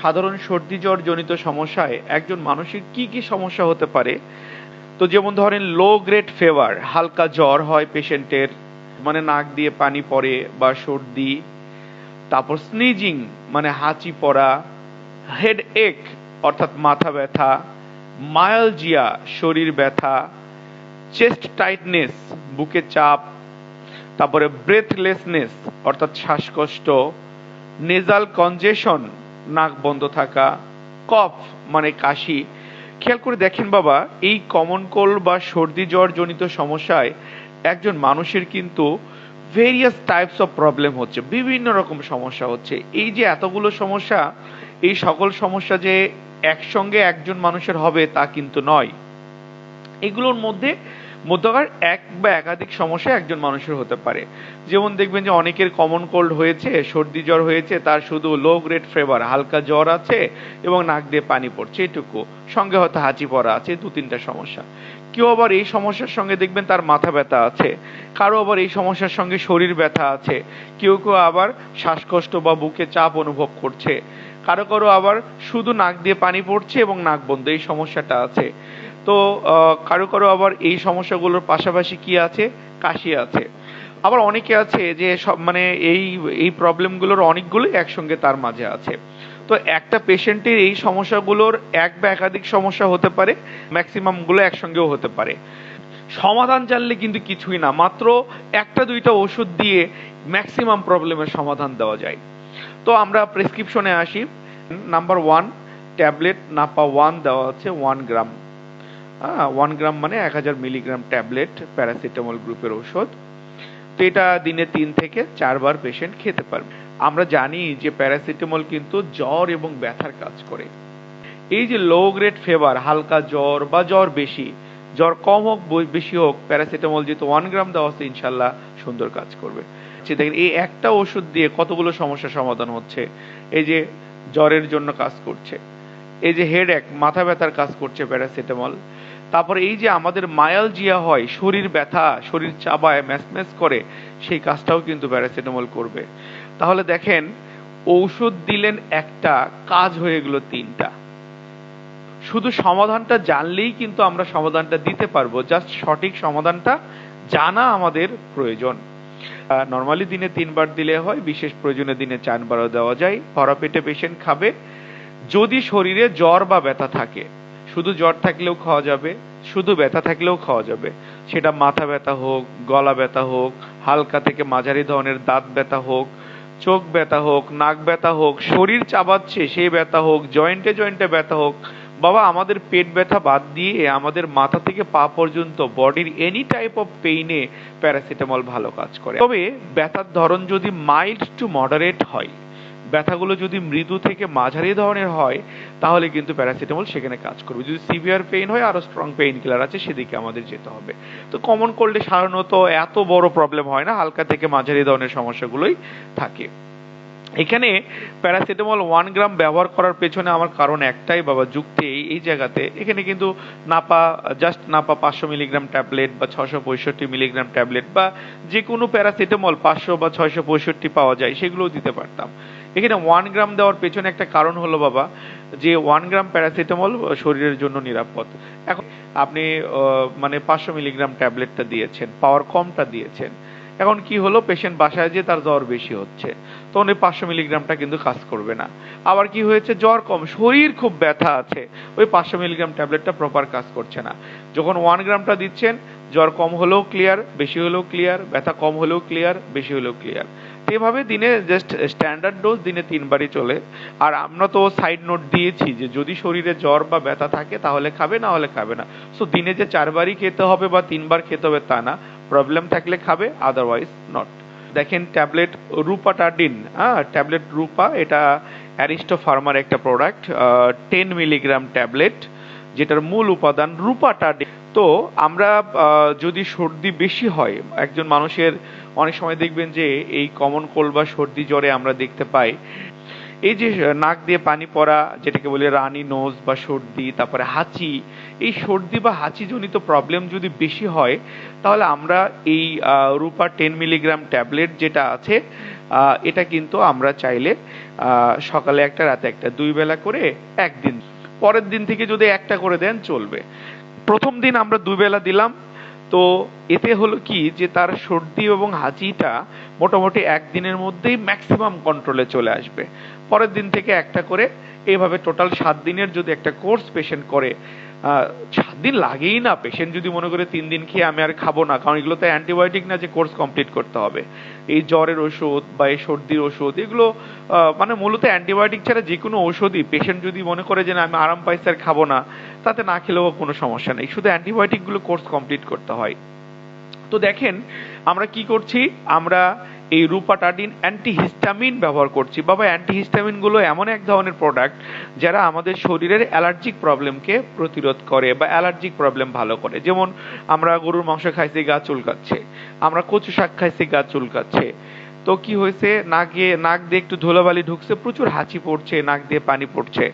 সাধারণ সর্দি জ্বর জনিত সমস্যায় একজন মানুষের কি কি সমস্যা হতে পারে? তো যেমন ধরেন লো গ্রেড ফিভার, হালকা জ্বর হয় পেশেন্টের, মানে নাক দিয়ে পানি পড়ে বা সর্দি। তারপর স্নিজিং মানে হাঁচি পড়া, হেড এক অর্থাৎ মাথা ব্যথা, মায়ালজিয়া শরীর ব্যথা, চেস্ট টাইটনেস বুকে চাপ, তারপরে ব্রেথলেসনেস অর্থাৎ শ্বাসকষ্ট, নেজাল কনজেশন নাক বন্ধ থাকা, কফ মানে কাশি। খেয়াল করে দেখেন বাবা, এই কমন কোল্ড বা সর্দি জ্বর জনিত সমস্যায় একজন মানুষের কিন্তু ভেরিয়াস টাইপস অফ প্রবলেম হচ্ছে, বিভিন্ন রকম সমস্যা হচ্ছে। এই যে এতগুলো সমস্যা, এই সকল সমস্যা যে একসঙ্গে একজন মানুষের হবে তা কিন্তু নয়। এগুলোর মধ্যকার এক বা একাধিক সমস্যা একজন মানুষের হতে পারে। যেমন দেখবেন যে অনেকের কমন কোল্ড হয়েছে, সর্দি জ্বর হয়েছে, তার শুধু লো গ্রেড ফিভার, হালকা জ্বর আছে এবং নাক দিয়ে পানি পড়ছে, এটুকু। সঙ্গে হয়তো হাঁচি পড়া আছে, 2-3টা সমস্যা। কেউ আবার এই সমস্যার সঙ্গে দেখবেন তার মাথা ব্যথা আছে, কারো আবার এই সমস্যার সঙ্গে শরীর ব্যথা আছে, কেউ কেউ আবার শ্বাসকষ্ট বা বুকে চাপ অনুভব করছে, কারো কারো আবার শুধু নাক দিয়ে পানি পড়ছে এবং নাক বন্ধ, এই সমস্যাটা আছে। তো কারো কারো আবার এই সমস্যাগুলোর পাশাপাশি কি আছে, কাশি আছে। আবার অনেকে আছে যে সব মানে এই এই প্রবলেমগুলোর অনেকগুলোই একসঙ্গে তার মাঝে আছে। তো একটা পেশেন্টের এই সমস্যাগুলোর এক বা একাধিক সমস্যা হতে পারে, ম্যাক্সিমাম গুলো একসঙ্গেও হতে পারে। সমাধান জানলে কিন্তু কিছুই না, মাত্র 1-2টা ওষুধ দিয়ে ম্যাক্সিমাম প্রবলেমের সমাধান দেওয়া যায়। তো আমরা প্রেসক্রিপশনে আসি। নাম্বার 1, ট্যাবলেট নাপা 1 দেওয়া আছে 1 গ্রাম। 1 গ্রাম মানে 1000 মিলিগ্রাম ট্যাবলেট, প্যারাসিটামল গ্রুপের ঔষধ। তো এটা দিনে 3 থেকে 4 বার পেশেন্ট খেতে পারবে। আমরা জানি যে প্যারাসিটামল কিন্তু জ্বর এবং ব্যথার কাজ করে। এই যে লো গ্রেড ফিভার, হালকা জ্বর বা জ্বর বেশি, জ্বর কম হোক বেশি হোক, প্যারাসিটামল যেহেতু 1 গ্রাম দেওয়া আছে ইনশাল্লাহ সুন্দর কাজ করবে। দেখেন এই একটা ওষুধ দিয়ে কতগুলো সমস্যার সমাধান হচ্ছে। এই যে জ্বরের জন্য কাজ করছে, এই যে হেডএক মাথা ব্যথার কাজ করছে প্যারাসিটামল। তারপরে এই যে আমাদের মায়ালজিয়া হয়, শরীর ব্যথা, শরীর চাবায় ম্যাসম্যাস করে, সেই কাজটাও কিন্তু প্যারাসিটামল করবে। তাহলে দেখেন, ঔষধ দিলেন একটা, কাজ হয়ে গেল 3টা। শুধু সমাধানটা জানলেই কিন্তু আমরা সমাধানটা দিতে পারবো, জাস্ট সঠিক সমাধানটা জানা আমাদের প্রয়োজন। নর্মালি দিনে 3 বার দিলে হয়, বিশেষ প্রয়োজনে দিনে 4 বারও দেওয়া যায়। ভরা পেটে পেশেন্ট খাবে। যদি শরীরে জ্বর বা ব্যথা থাকে, শুধু জ্বর থাকলেও খাওয়া যাবে, শুধু ব্যথা থাকলেও খাওয়া যাবে। সেটা মাথা ব্যথা হোক, গলা ব্যথা হোক, হালকা থেকে মাঝারি ধরনের দাঁত ব্যথা হোক, চোখ ব্যথা হোক, নাক ব্যথা হোক, শরীর চাবাচ্ছে সেই ব্যথা হোক, জয়েন্টে জয়েন্টে ব্যথা হোক। বাবা, আমাদের পেট ব্যথা বাদ দিয়ে আমাদের মাথা থেকে পা পর্যন্ত বডির এনি টাইপ অফ পেইনে প্যারাসিটামল ভালো কাজ করে। তবে ব্যথার ধরন যদি মাইল্ড টু মডারেট হয়, ব্যথাগুলো যদি মৃদু থেকে মাঝারি ধরনের হয়, তাহলে কিন্তু প্যারাসিটামল সেখানে কাজ করবে। যদি সিভিয়ার পেইন হয়, আরো স্ট্রং পেইন কিলার আছে, সেদিকে আমাদের যেতে হবে। তো কমন কোল্ডে সাধারণত এত বড় প্রবলেম হয় না, হালকা থেকে মাঝারি ধরনের সমস্যাগুলোই থাকে। এখানে প্যারাসিটামল 1 গ্রাম ব্যবহার করার পেছনে আমার কারণ একটাই বাবা, যুক্তি এই জায়গাতে। এখানে কিন্তু নাপা 500 মিলিগ্রাম ট্যাবলেট বা 665 মিলিগ্রাম ট্যাবলেট বা যে কোনো প্যারাসিটামল 500 বা 665 পাওয়া যায়, সেগুলোও দিতে পারতাম। এখানে 1 গ্রাম দেওয়ার পেছনে একটা কারণ হলো বাবা, যে 1 গ্রাম প্যারাসিটামল শরীরের জন্য নিরাপদ। এখন আপনি মানে 500 মিলিগ্রাম ট্যাবলেটটা দিয়েছেন, পাওয়ার কমটা দিয়েছেন। এখন কি হলো, পেশেন্ট বাসায় যে তার জ্বর বেশি হচ্ছে, তখন ওই 500 মিলিগ্রামটা কিন্তু কাজ করবে না। আবার কি হয়েছে, জ্বর কম, শরীর খুব ব্যথা আছে, ওই 500 মিলিগ্রাম ট্যাবলেটটা প্রপার কাজ করছে না। যখন 1 গ্রামটা দিচ্ছেন, জ্বর কম হলেও ক্লিয়ার, বেশি হলেও ক্লিয়ার, ব্যথা কম হলেও ক্লিয়ার, বেশি হলেও ক্লিয়ার। এভাবে দিনে জাস্ট স্ট্যান্ডার্ড ডোজ দিনে 3 বারই চলে। আর আমরা তো সাইড নোট দিয়েছি যে যদি শরীরে জ্বর বা ব্যথা থাকে তাহলে খাবে, না হলে খাবে না। সো দিনে যে 4 বারই খেতে হবে বা 3 বার খেতে হবে তা না, প্রবলেম থাকলে খাবে, আদারওয়াইজ নট। দেখেন ট্যাবলেট রুপাটাডিন, ট্যাবলেট রূপা, এটা অ্যারিস্টো ফার্মার একটা প্রোডাক্ট, 10 মিলিগ্রাম ট্যাবলেট, যেটার মূল উপাদান রুপাটাডিন। তো আমরা যদি সর্দি বেশি হয় একজন মানুষের, অনেক সময় দেখবেন যে এই কমন কোল্ড বা সর্দি জ্বরে আমরা দেখতে পাই এই যে নাক দিয়ে পানি পড়া, যেটাকে বলে রানি নোজ বা সর্দি, তারপরে হাঁচি, এই সর্দি বা হাঁচি জনিত প্রবলেম যদি বেশি হয়, তাহলে আমরা এই রূপা 10 মিলিগ্রাম ট্যাবলেট যেটা আছে, এটা কিন্তু আমরা চাইলে সকালে একটা রাতে একটা 2 বেলা করে একদিন, পরের দিন থেকে যদি একটা করে দেন চলবে। প্রথম দিন আমরা 2 বেলা দিলাম, তো এতে হলো কি যে তার সর্দি এবং হাঁচিটা মোটামুটি একদিনের মধ্যেই ম্যাক্সিমাম কন্ট্রোলে চলে আসবে। পরের দিন থেকে একটা করে, এইভাবে টোটাল 7 দিনের যদি একটা কোর্স পেশেন্ট করে, 7 দিন লাগেই না। পেশেন্ট যদি মনে করে 3 দিন খেয়ে আমি আর খাবো না, কারণ এগুলো তো অ্যান্টিবায়োটিক না যে কোর্স কমপ্লিট করতে হবে। এই জ্বরের ওষুধ বা এই সর্দির ওষুধ, এগুলো মানে মূলত অ্যান্টিবায়োটিক ছাড়া যে কোনো ঔষধই পেশেন্ট যদি মনে করে যে না আমি আরাম পাইছি আর খাবো না, তাতে না খেলেও কোনো সমস্যা নেই, শুধু অ্যান্টিবায়োটিক গুলো কোর্স কমপ্লিট করতে হয়। তো দেখেন আমরা কি করছি, আমরা এই রূপাটাডিন অ্যান্টিহিস্টামিন ব্যবহার করছি। বাবা, অ্যান্টিহিস্টামিন গুলো এমন এক ধরনের প্রোডাক্ট যারা আমাদের শরীরের অ্যালার্জিক প্রবলেমকে প্রতিরোধ করে বা অ্যালার্জিক প্রবলেম ভালো করে। যেমন আমরা গরুর মাংস খাইছি, গা চুলকাচ্ছে, আমরা কচু শাক খাইছি, গা চুলকাচ্ছে, তো কি হয়েছে, নাক দিয়ে একটু ধুলোবালি ঢুকছে, প্রচুর হাঁচি পড়ছে, নাক দিয়ে পানি পড়ছে।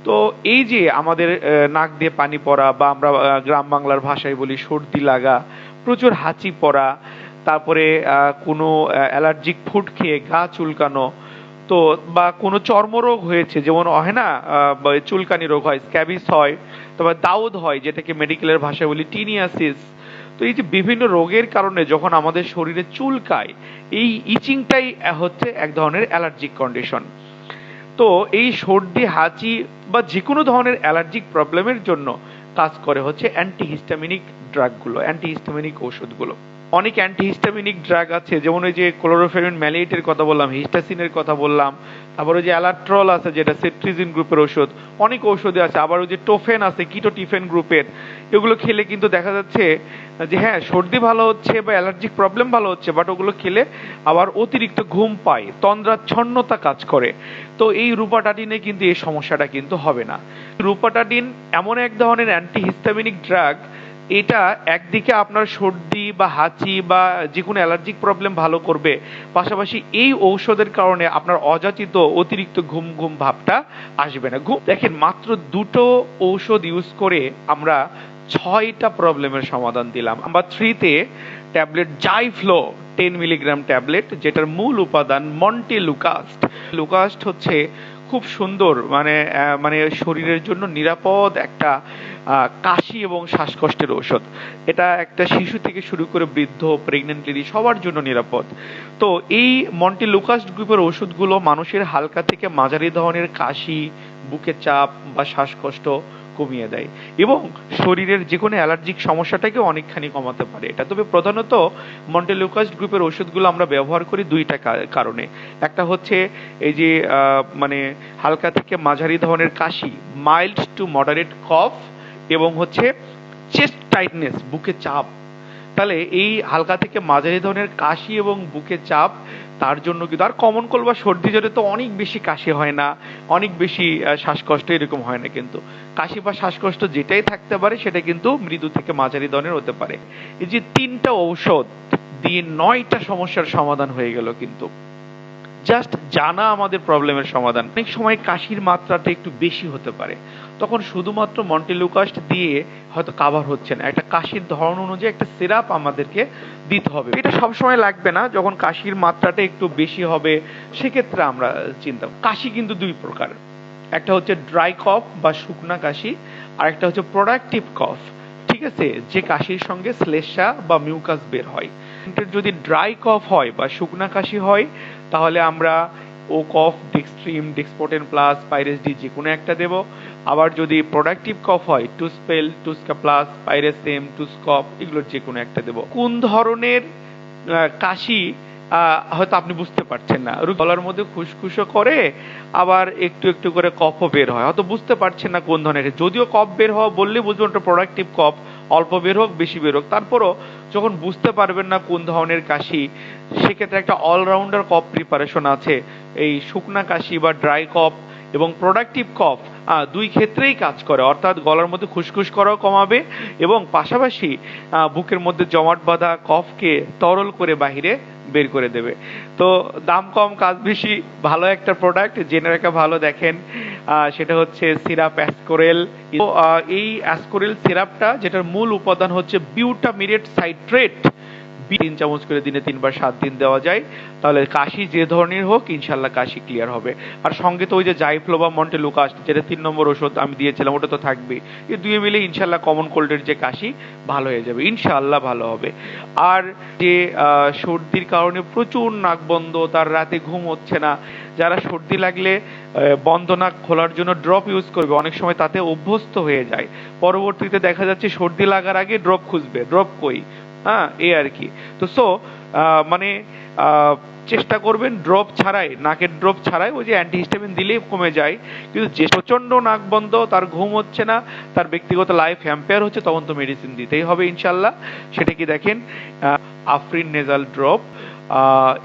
তো এই যে আমাদের নাক দিয়ে পানি পড়া, বা আমরা গ্রাম বাংলার ভাষায় বলি সর্দি লাগা, প্রচুর হাঁচি পড়া, তারপরে কোনো অ্যালার্জিক ফুড খেয়ে গা চুলকানো, তো বা কোনো চর্মরোগ হয়েছে, যেমন হয় না চুলকানি রোগ হয়, স্ক্যাবিস হয়, তারপর দাউদ হয়, যেটাকে মেডিকেলের ভাষায় বলি টিনিয়াসিস। তো এই যে বিভিন্ন রোগের কারণে যখন আমাদের শরীরে চুলকায়, এই ইচিংটাই হচ্ছে এক ধরনের অ্যালার্জিক কন্ডিশন। তো এই সর্দি, হাঁচি বা যে কোনো ধরনের অ্যালার্জিক প্রবলেমের জন্য কাজ করে হচ্ছে অ্যান্টিহিস্টামিনিক ড্রাগগুলো, অ্যান্টিহিস্টামিনিক ওষুধগুলো। অনেক অ্যান্টিহিস্টামিনিক ড্রাগ আছে, যেমন ওই যে ক্লোরোফেনিন ম্যালিয়েটের কথা বললাম, হিস্টাসিনের কথা বললাম, তারপরে ওই যে অ্যালাট্রল আছে যেটা সেট্রিজিন গ্রুপের ওষুধ, অনেক ঔষধে আছে, আবার ওই যে টোফেন আছে কিটোটিফেন গ্রুপের। এগুলো খেলে কিন্তু দেখা যাচ্ছে যে হ্যাঁ সর্দি ভালো হচ্ছে বা অ্যালার্জিক প্রবলেম ভালো হচ্ছে, বাট ওগুলো খেলে আবার অতিরিক্ত ঘুম পায়, তন্দ্রাচ্ছন্নতা কাজ করে। তো এই রূপাটাডিনে কিন্তু এই সমস্যাটা কিন্তু হবে না। রূপাটাডিন এমন এক ধরনের অ্যান্টিহিস্টামিনিক ড্রাগ, এটা একদিকে আপনার সর্দি বা হাঁচি বা যে কোনো অ্যালার্জিক প্রবলেম ভালো করবে, পাশাপাশি এই ঔষধের কারণে আপনার অযাচিত অতিরিক্ত ঘুম ঘুম ভাবটা আসবে না। ঘুম দেখেন, মাত্র 2টো ঔষধ ইউজ করে আমরা 6টা প্রবলেমের সমাধান দিলাম। নাম্বার 3-তে ট্যাবলেট জাইফ্লো 10 মিলিগ্রাম ট্যাবলেট, যেটার মূল উপাদান মন্টেলুকাস্ট। লুকাস্ট হচ্ছে খুব সুন্দর, মানে শরীরের জন্য নিরাপদ একটা কাশি এবং শ্বাসকষ্টের ঔষধ। এটা একটা শিশু থেকে শুরু করে বৃদ্ধ, প্রেগনেন্ট লেডি সবার জন্য নিরাপদ। তো এই মন্টেলুকাস্ট গ্রুপের ওষুধগুলো মানুষের হালকা থেকে মাঝারি ধরনের কাশি, বুকে চাপ বা শ্বাসকষ্ট কমিয়ে দেয় এবং শরীরের যে কোনো অ্যালার্জিক সমস্যাটাকে অনেকখানি কমাতে পারে এটা। তবে প্রধানত মন্টেলুকাস্ট গ্রুপের ওষুধগুলো আমরা ব্যবহার করি 2টা কারণে। একটা হচ্ছে এই যে মানে হালকা থেকে মাঝারি ধরনের কাশি, মাইল্ড টু মডারেট কফ, এবং হচ্ছে চেস্ট টাইটনেস, বুকে চাপ। তাহলে এই হালকা থেকে মাঝারি ধরনের কাশি এবং বুকে চাপ, তার জন্য কিন্তু আর কমন কোল্ড বা সর্দি জ্বরে তো অনেক বেশি কাশি হয় না, অনেক বেশি শ্বাসকষ্ট এরকম হয় না, কিন্তু কাশি বা শ্বাসকষ্ট যেটাই থাকতে পারে সেটা কিন্তু মৃদু থেকে মাঝারি ধরনের হতে পারে। এই যে 3টা ঔষধ দিয়ে 9টা সমস্যার সমাধান হয়ে গেল। কিন্তু জাস্ট জানা আমাদের প্রবলেমের সমাধান। অনেক সময় কাশির মাত্রাটা একটু বেশি হতে পারে, তখন শুধুমাত্র মন্টেলুকাস্ট দিয়ে হয়তো কাভার হচ্ছে না, একটা কাশির ধরন অনুযায়ী একটা সিরাপ আমাদেরকে দিতে হবে। এটা সবসময় লাগবে না, যখন কাশির মাত্রাটা একটু বেশি হবে সেক্ষেত্রে আমরা চিন্তা। কাশি কিন্তু 2 প্রকার, একটা হচ্ছে ড্রাই কফ বা শুকনা কাশি, আর একটা হচ্ছে প্রোডাক্টিভ কফ। ঠিক আছে, যে কাশির সঙ্গে শ্লেষ্মা বা মিউকাস বের হয়। যদি ড্রাই কফ হয় বা শুকনা কাশি হয়, তাহলে আমরা ও কফ, ডেক্সট্রিম, ডেক্সপোটেন প্লাস, পাইরেস ডি যে কোনো একটা দেব। আবার যদি প্রোডাক্টিভ কফ হয়, টুসপেল, টুসকা প্লাস, পাইরেসেম, টুসকপ, এগুলোর যে কোনো একটা দেব। কোন ধরনের কাশি হয়তো আপনি বুঝতে পারছেন না, গলার মধ্যে খুশখুশো করে, আবার একটু একটু করে কফও বের হয়, হয়তো বুঝতে পারছেন না কোন ধরনের। যদিও কফ বের হওয়া বললে বুঝবেন ওটা প্রোডাক্টিভ কফ, অল্প বের হোক বেশি বের হোক, তারপরও যখন বুঝতে পারবেন না কোন ধরনের কাশি, সেক্ষেত্রে একটা অলরাউন্ডার কফ প্রিপারেশন আছে। এই শুকনা কাশি বা ড্রাই কফ এবং প্রোডাক্টিভ কফ দুই ক্ষেত্রেই কাজ করে, অর্থাৎ গলার মধ্যে খুসখুস করাও কমাবে এবং পাশাপাশি বুকের মধ্যে জমাট বাঁধা কফকে তরল করে বাহিরে বের করে দেবে। তো দাম কম কাজ বেশি, ভালো একটা প্রোডাক্ট, জেনে রাখা ভালো। দেখেন সেটা হচ্ছে সিরাপ অ্যাসকোরেল। এই অ্যাসকোরেল সিরাপটা, যেটার মূল উপাদান হচ্ছে বিউটামিরেট সাইট্রেট, 3 চামচ করে দিনে 3 বার 7 দিন দেওয়া যায়, তাহলে কাশি যে ধরনের হোক ইনশাল্লাহ কাশি ক্লিয়ার হবে। আর সঙ্গে তো ওই যে জাইফ্লো বা মন্টেলুকাস, যেটা 3 নম্বর ওষুধ আমি দিয়েছিলাম, ওটা তো থাকবেই। এই দুয়ে মিলে ইনশাল্লাহ কমন কোল্ডের যে কাশি ভালো হয়ে যাবে, ইনশাআল্লাহ ভালো হবে। আর যে সর্দির কারণে প্রচুর নাক বন্ধ, তার রাতে ঘুম হচ্ছে না, যারা সর্দি লাগলে বন্ধ নাক খোলার জন্য ড্রপ ইউজ করবে, অনেক সময় তাতে অভ্যস্ত হয়ে যায়, পরবর্তীতে দেখা যাচ্ছে সর্দি লাগার আগে ড্রপ খুঁজবে, ড্রপ কই, এই আর কি। তো মানে চেষ্টা করবেন ড্রপ ছাড়াই, নাকের ড্রপ ছাড়াই, ওই যে অ্যান্টিহিস্টামিন দিলেই কমে যায়। কিন্তু যে প্রচন্ড নাক বন্ধ, তার ঘুম হচ্ছে না, তার ব্যক্তিগত লাইফ হ্যাম্পেয়ার হচ্ছে, তখন তো মেডিসিন দিতেই হবে ইনশাল্লাহ। সেটা কি দেখেন, আফরিন নেজাল ড্রপ,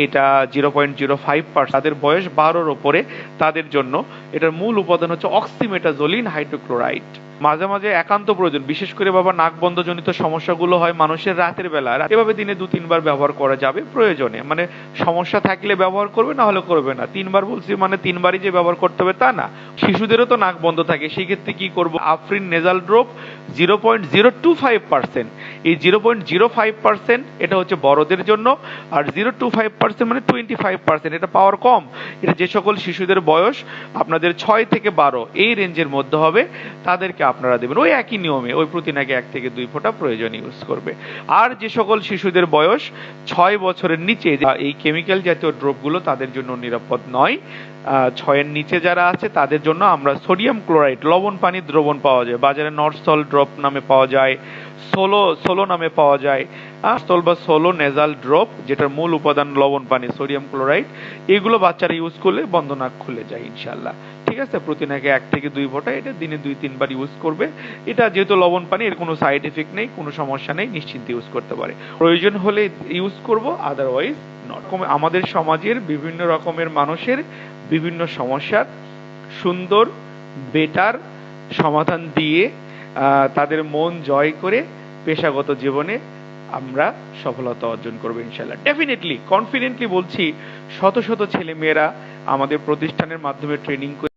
এটা 0.05%, তাদের বয়স 12-র ওপরে, তাদের জন্য এটার মূল উপাদান হচ্ছে অক্সিমেটাজোলিন হাইড্রোক্লোরাইড। মাঝে মাঝে একান্ত প্রয়োজন, বিশেষ করে বাবা নাক বন্ধ জনিত সমস্যাগুলো হয় মানুষের রাতের বেলা, এভাবে দিনে 2-3 বার ব্যবহার করা যাবে প্রয়োজনে, মানে সমস্যা থাকলে ব্যবহার করবে, না হলে করবে না। 3 বার বলছি মানে 3 বারই যে ব্যবহার করতে হবে তা না, শিশুদেরও তো নাক বন্ধ থাকে, সেই ক্ষেত্রে কি করব, আফরিন নেজাল ড্রপ 0.025%, এই 0.05% এটা হচ্ছে বড়দের জন্য, আর 0.25% মানে 25%, এটা পাওয়ার কম। এটা যে সকল শিশুদের বয়স আপনাদের 6 থেকে 12 এই রেঞ্জের মধ্যে হবে, তাদেরকে আপনারা দেবেন ওই একই নিয়মে, ওই প্রতি নাকি 1 থেকে 2 ফোঁটা প্রয়োজন ইউজ করবে। আর যে সকল শিশুদের বয়স 6 বছরের নিচে, এই কেমিক্যাল জাতীয় ড্রপগুলো তাদের জন্য নিরাপদ নয়। 6-এর নিচে যারা আছে তাদের জন্য আমরা সোডিয়াম ক্লোরাইড, লবণ পানি দ্রবণ পাওয়া যায় বাজারে, নর্সল ড্রপ নামে পাওয়া যায়, সোলো নামে পাওয়া যায়, বা সোলো নেজাল ড্রপ, যেটার মূল উপাদান লবণ পানি সোডিয়াম ক্লোরাইড, এগুলো বাচ্চারা ইউজ করলে বন্ধ নাক খুলে যায় ইনশাল্লাহ। ঠিক আছে, প্রতি নাকে 1 থেকে 2 ফোঁটা, এটা দিনে 2-3 বার ইউজ করবে। এটা যেহেতু লবণ পানি, এর কোনো সাইড এফেক্ট নেই, কোনো সমস্যা নেই, নিশ্চিন্তে ইউজ করতে পারে, প্রয়োজন হলে ইউজ করব, আদারওয়াইজ নট। আমাদের সমাজের বিভিন্ন রকমের মানুষের বিভিন্ন সমস্যার সুন্দর বেটার সমাধান দিয়ে তাদের মন জয় করে পেশাগত জীবনে আমরা সফলতা অর্জন করবো ইনশাল্লাহ। ডেফিনেটলি কনফিডেন্টলি বলছি, শত শত ছেলে মেয়েরা আমাদের প্রতিষ্ঠানের মাধ্যমে ট্রেনিং করে